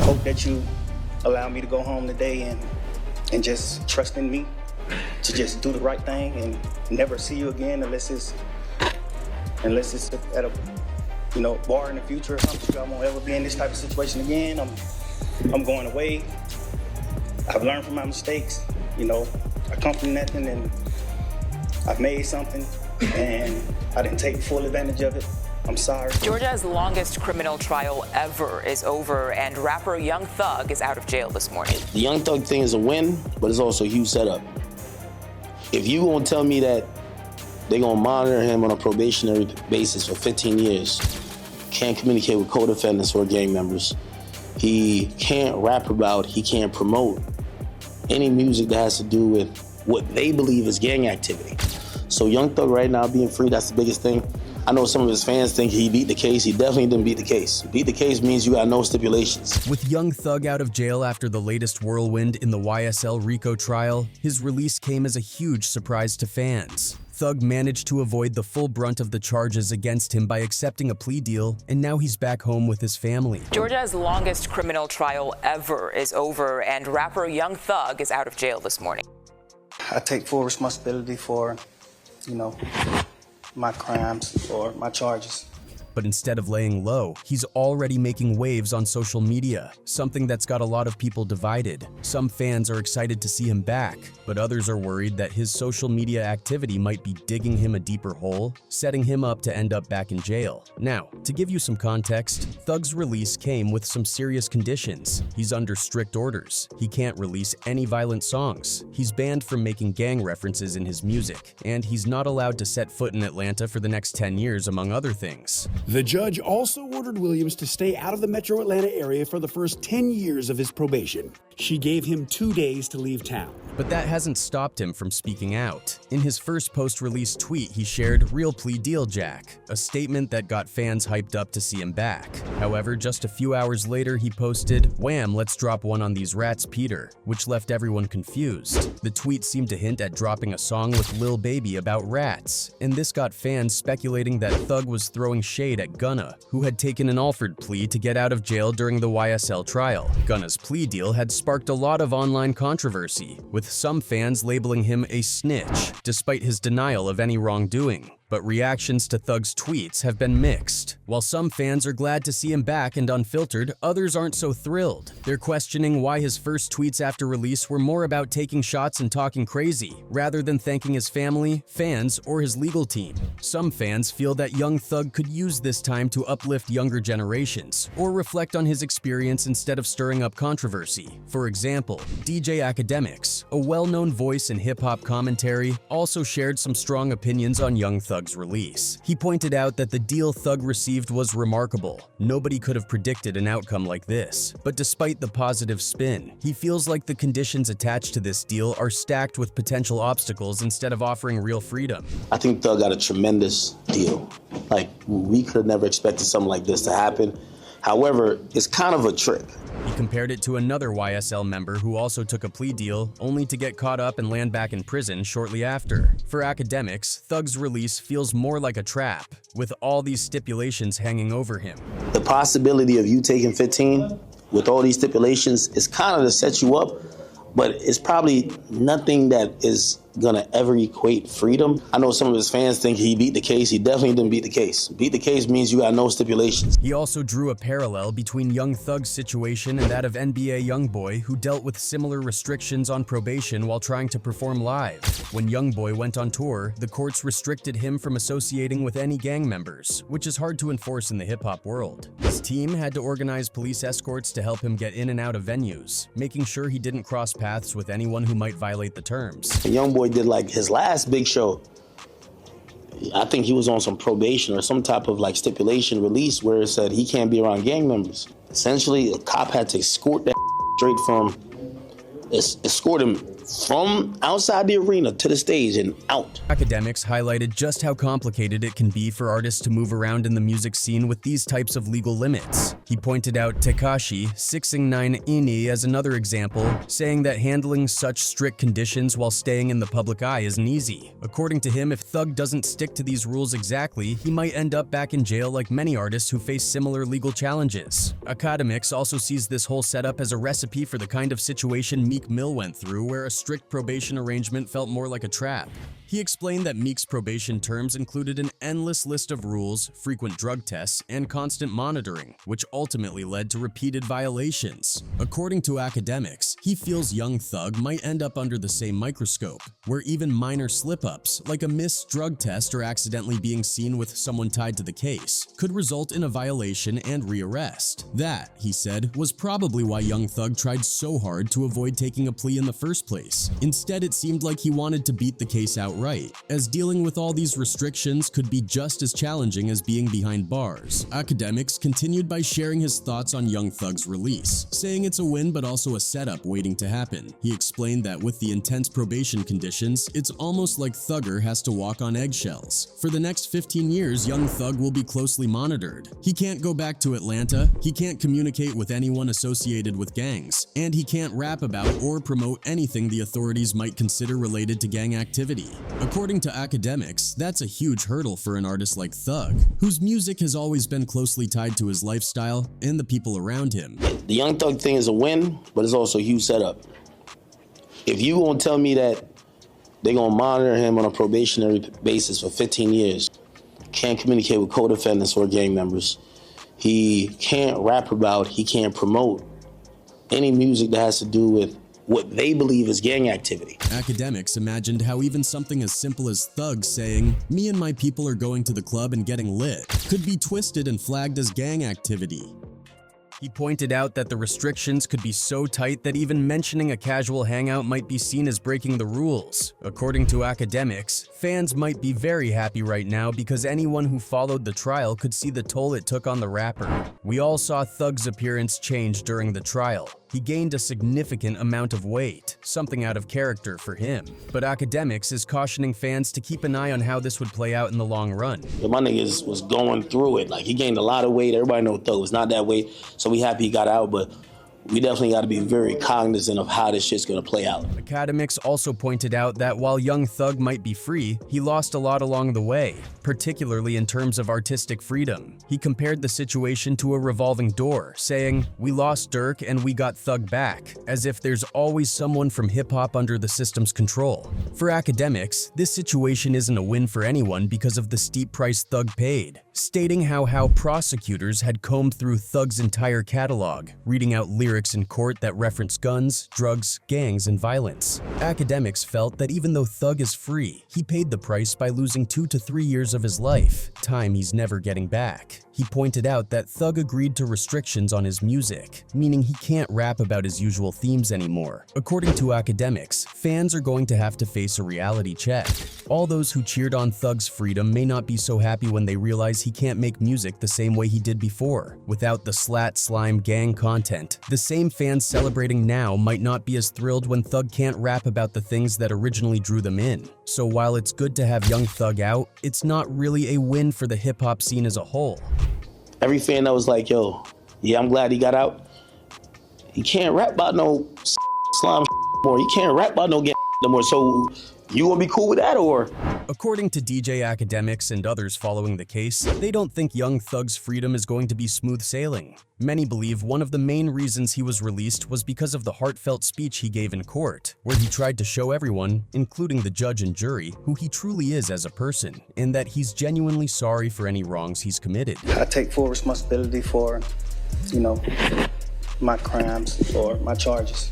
hope that you allow me to go home today and just trust in me to just do the right thing and never see you again unless it's at a bar in the future or something. I won't ever be in this type of situation again. I'm going away. I've learned from my mistakes. I come from nothing and I've made something and I didn't take full advantage of it. I'm sorry. Georgia's longest criminal trial ever is over, and rapper Young Thug is out of jail this morning. The Young Thug thing is a win, but it's also a huge setup. If you gonna tell me that they're gonna monitor him on a probationary basis for 15 years, can't communicate with co-defendants or gang members, he can't rap about, he can't promote any music that has to do with what they believe is gang activity. So Young Thug right now being free, that's the biggest thing. I know some of his fans think he beat the case. He definitely didn't beat the case. Beat the case means you got no stipulations. With Young Thug out of jail after the latest whirlwind in the YSL RICO trial, his release came as a huge surprise to fans. Thug managed to avoid the full brunt of the charges against him by accepting a plea deal, and now he's back home with his family. Georgia's longest criminal trial ever is over, and rapper Young Thug is out of jail this morning. I take full responsibility for, my crimes or my charges. But instead of laying low, he's already making waves on social media, something that's got a lot of people divided. Some fans are excited to see him back, but others are worried that his social media activity might be digging him a deeper hole, setting him up to end up back in jail. Now, to give you some context, Thug's release came with some serious conditions. He's under strict orders. He can't release any violent songs. He's banned from making gang references in his music, and he's not allowed to set foot in Atlanta for the next 10 years, among other things. The judge also ordered Williams to stay out of the metro Atlanta area for the first 10 years of his probation. She gave him 2 days to leave town. But that hasn't stopped him from speaking out. In his first post-release tweet, he shared "Real plea deal, Jack," a statement that got fans hyped up to see him back. However, just a few hours later, he posted, "Wham, let's drop one on these rats, Peter," which left everyone confused. The tweet seemed to hint at dropping a song with Lil Baby about rats, and this got fans speculating that Thug was throwing shade at Gunna, who had taken an Alford plea to get out of jail during the YSL trial. Gunna's plea deal had sparked a lot of online controversy, with some fans labeling him a snitch, despite his denial of any wrongdoing. But reactions to Thug's tweets have been mixed. While some fans are glad to see him back and unfiltered, others aren't so thrilled. They're questioning why his first tweets after release were more about taking shots and talking crazy, rather than thanking his family, fans, or his legal team. Some fans feel that Young Thug could use this time to uplift younger generations, or reflect on his experience instead of stirring up controversy. For example, DJ Akademiks, a well-known voice in hip-hop commentary, also shared some strong opinions on Young Thug's release. He pointed out that the deal Thug received was remarkable. Nobody could have predicted an outcome like this. But despite the positive spin, he feels like the conditions attached to this deal are stacked with potential obstacles instead of offering real freedom. I think Thug got a tremendous deal. We could have never expected something like this to happen. However, it's kind of a trick. He compared it to another YSL member who also took a plea deal, only to get caught up and land back in prison shortly after. For Akademiks, Thug's release feels more like a trap, with all these stipulations hanging over him. The possibility of you taking 15 with all these stipulations is kind of to set you up, but it's probably nothing that is gonna ever equate freedom. I know some of his fans think he beat the case. He definitely didn't beat the case. Beat the case means you got no stipulations. He also drew a parallel between Young Thug's situation and that of NBA YoungBoy, who dealt with similar restrictions on probation while trying to perform live. When YoungBoy went on tour, the courts restricted him from associating with any gang members, which is hard to enforce in the hip-hop world. His team had to organize police escorts to help him get in and out of venues, making sure he didn't cross paths with anyone who might violate the terms. YoungBoy did his last big show. I think he was on some probation or some type of stipulation release where it said he can't be around gang members. Essentially, a cop had to escort that straight from, escort him from outside the arena to the stage and out. Akademiks highlighted just how complicated it can be for artists to move around in the music scene with these types of legal limits. He pointed out Tekashi 669 Ini as another example, saying that handling such strict conditions while staying in the public eye isn't easy. According to him, if Thug doesn't stick to these rules exactly, he might end up back in jail like many artists who face similar legal challenges. Akademiks also sees this whole setup as a recipe for the kind of situation Meek Mill went through, where a strict probation arrangement felt more like a trap. He explained that Meek's probation terms included an endless list of rules, frequent drug tests, and constant monitoring, which ultimately led to repeated violations. According to Akademiks, he feels Young Thug might end up under the same microscope, where even minor slip-ups, like a missed drug test or accidentally being seen with someone tied to the case, could result in a violation and rearrest. That, he said, was probably why Young Thug tried so hard to avoid taking a plea in the first place. Instead, it seemed like he wanted to beat the case outright, as dealing with all these restrictions could be just as challenging as being behind bars. Akademiks continued by sharing his thoughts on Young Thug's release, saying it's a win but also a setup waiting to happen. He explained that with the intense probation conditions, it's almost like Thugger has to walk on eggshells. For the next 15 years, Young Thug will be closely monitored. He can't go back to Atlanta, he can't communicate with anyone associated with gangs, and he can't rap about or promote anything the authorities might consider related to gang activity. According to Akademiks, that's a huge hurdle for an artist like Thug, whose music has always been closely tied to his lifestyle and the people around him. The Young Thug thing is a win, but it's also a huge setup. If you gonna tell me that they're gonna monitor him on a probationary basis for 15 years, can't communicate with co-defendants or gang members, he can't rap about, he can't promote any music that has to do with what they believe is gang activity. Akademiks imagined how even something as simple as Thug saying, "Me and my people are going to the club and getting lit," could be twisted and flagged as gang activity. He pointed out that the restrictions could be so tight that even mentioning a casual hangout might be seen as breaking the rules. According to Akademiks, fans might be very happy right now because anyone who followed the trial could see the toll it took on the rapper. We all saw Thug's appearance change during the trial. He gained a significant amount of weight, something out of character for him. But Akademiks is cautioning fans to keep an eye on how this would play out in the long run. My niggas was going through it. Like, he gained a lot of weight. Everybody know Thug was not that weight, so we happy he got out, but we definitely got to be very cognizant of how this shit's gonna play out. Akademiks also pointed out that while Young Thug might be free, he lost a lot along the way, particularly in terms of artistic freedom. He compared the situation to a revolving door, saying, "We lost Dirk and we got Thug back," as if there's always someone from hip-hop under the system's control. For Akademiks, this situation isn't a win for anyone because of the steep price Thug paid, stating how prosecutors had combed through Thug's entire catalog, reading out lyrics in court that reference guns, drugs, gangs, and violence. Akademiks felt that even though Thug is free, he paid the price by losing 2 to 3 years of his life, time he's never getting back. He pointed out that Thug agreed to restrictions on his music, meaning he can't rap about his usual themes anymore. According to Akademiks, fans are going to have to face a reality check. All those who cheered on Thug's freedom may not be so happy when they realize he can't make music the same way he did before, without the slat, slime, gang content. The same fans celebrating now might not be as thrilled when Thug can't rap about the things that originally drew them in. So while it's good to have Young Thug out, it's not really a win for the hip-hop scene as a whole. Every fan that was like, yo, yeah, I'm glad he got out. He can't rap about no slime more. He can't rap about no gang no more. So you gonna be cool with that, or? According to DJ Akademiks and others following the case, they don't think Young Thug's freedom is going to be smooth sailing. Many believe one of the main reasons he was released was because of the heartfelt speech he gave in court, where he tried to show everyone, including the judge and jury, who he truly is as a person, and that he's genuinely sorry for any wrongs he's committed. I take full responsibility for, my crimes or my charges.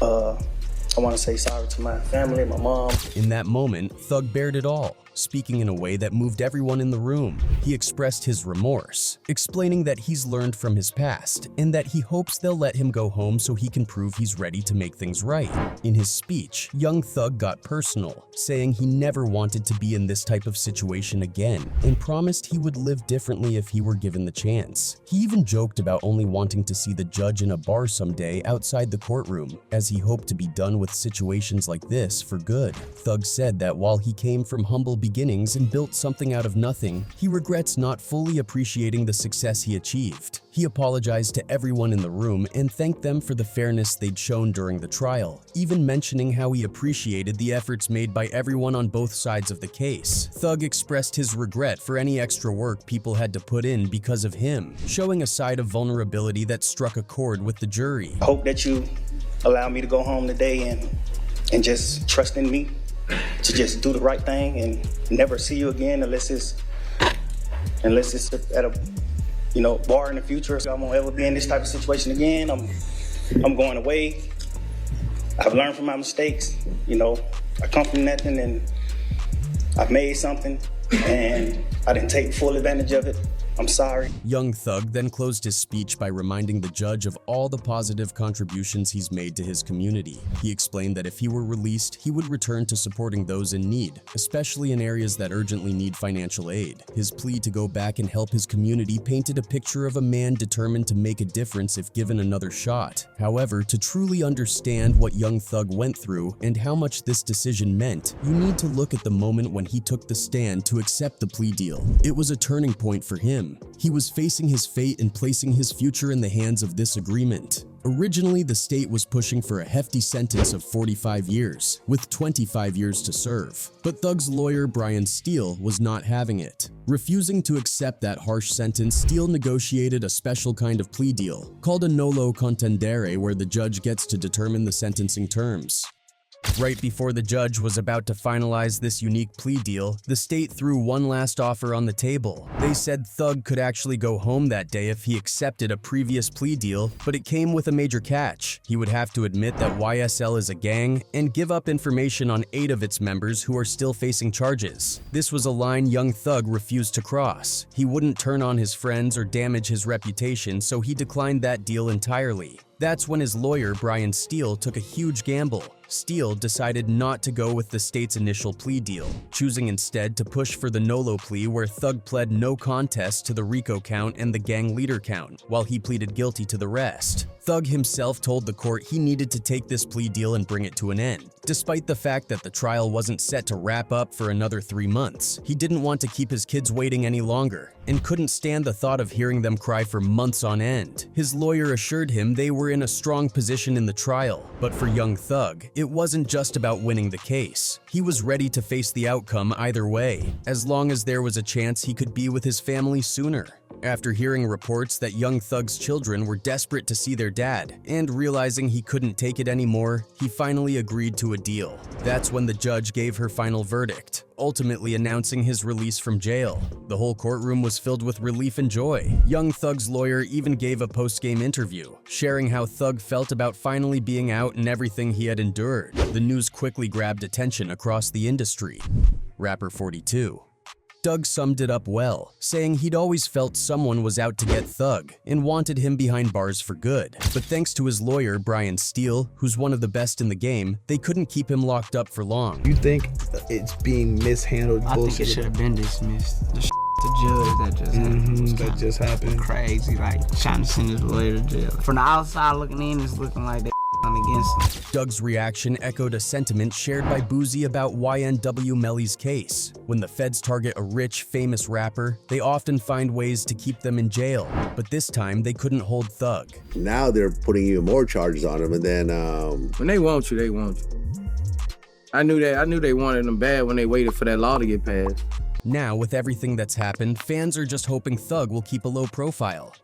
I want to say sorry to my family, my mom. In that moment, Thug bared it all, speaking in a way that moved everyone in the room. He expressed his remorse, explaining that he's learned from his past and that he hopes they'll let him go home so he can prove he's ready to make things right. In his speech, Young Thug got personal, saying he never wanted to be in this type of situation again and promised he would live differently if he were given the chance. He even joked about only wanting to see the judge in a bar someday outside the courtroom, as he hoped to be done with situations like this for good. Thug said that while he came from humble beginnings and built something out of nothing, he regrets not fully appreciating the success he achieved. He apologized to everyone in the room and thanked them for the fairness they'd shown during the trial, even mentioning how he appreciated the efforts made by everyone on both sides of the case. Thug expressed his regret for any extra work people had to put in because of him, showing a side of vulnerability that struck a chord with the jury. I hope that you allow me to go home today and just trust in me to just do the right thing and never see you again unless it's at a bar in the future. So I won't ever be in this type of situation again. I'm going away. I've learned from my mistakes. I come from nothing and I've made something and I didn't take full advantage of it. I'm sorry. Young Thug then closed his speech by reminding the judge of all the positive contributions he's made to his community. He explained that if he were released, he would return to supporting those in need, especially in areas that urgently need financial aid. His plea to go back and help his community painted a picture of a man determined to make a difference if given another shot. However, to truly understand what Young Thug went through and how much this decision meant, you need to look at the moment when he took the stand to accept the plea deal. It was a turning point for him. He was facing his fate and placing his future in the hands of this agreement. Originally, the state was pushing for a hefty sentence of 45 years, with 25 years to serve. But Thug's lawyer, Brian Steele, was not having it. Refusing to accept that harsh sentence, Steele negotiated a special kind of plea deal, called a nolo contendere, where the judge gets to determine the sentencing terms. Right before the judge was about to finalize this unique plea deal, the state threw one last offer on the table. They said Thug could actually go home that day if he accepted a previous plea deal, but it came with a major catch. He would have to admit that YSL is a gang and give up information on 8 of its members who are still facing charges. This was a line Young Thug refused to cross. He wouldn't turn on his friends or damage his reputation, so he declined that deal entirely. That's when his lawyer, Brian Steele, took a huge gamble. Steele decided not to go with the state's initial plea deal, choosing instead to push for the Nolo plea, where Thug pled no contest to the RICO count and the gang leader count, while he pleaded guilty to the rest. Thug himself told the court he needed to take this plea deal and bring it to an end. Despite the fact that the trial wasn't set to wrap up for another 3 months, he didn't want to keep his kids waiting any longer and couldn't stand the thought of hearing them cry for months on end. His lawyer assured him they were in a strong position in the trial, but for Young Thug, it wasn't just about winning the case. He was ready to face the outcome either way, as long as there was a chance he could be with his family sooner. After hearing reports that Young Thug's children were desperate to see their dad, and realizing he couldn't take it anymore, he finally agreed to a deal. That's when the judge gave her final verdict, ultimately announcing his release from jail. The whole courtroom was filled with relief and joy. Young Thug's lawyer even gave a post-game interview, sharing how Thug felt about finally being out and everything he had endured. The news quickly grabbed attention across the industry. Rapper 42. Doug summed it up well, saying he'd always felt someone was out to get Thug and wanted him behind bars for good. But thanks to his lawyer, Brian Steele, who's one of the best in the game, they couldn't keep him locked up for long. You think it's being mishandled? I think it should have been dismissed. The judge that just happened. Crazy, like trying to send his lawyer to jail. From the outside looking in, it's looking like they against him. Doug's reaction echoed a sentiment shared by Boozy about YNW Melly's case. When the feds target a rich, famous rapper, they often find ways to keep them in jail. But this time, they couldn't hold Thug. Now they're putting even more charges on him, and then when they want you, they want you. I knew they wanted him bad when they waited for that law to get passed. Now, with everything that's happened, fans are just hoping Thug will keep a low profile.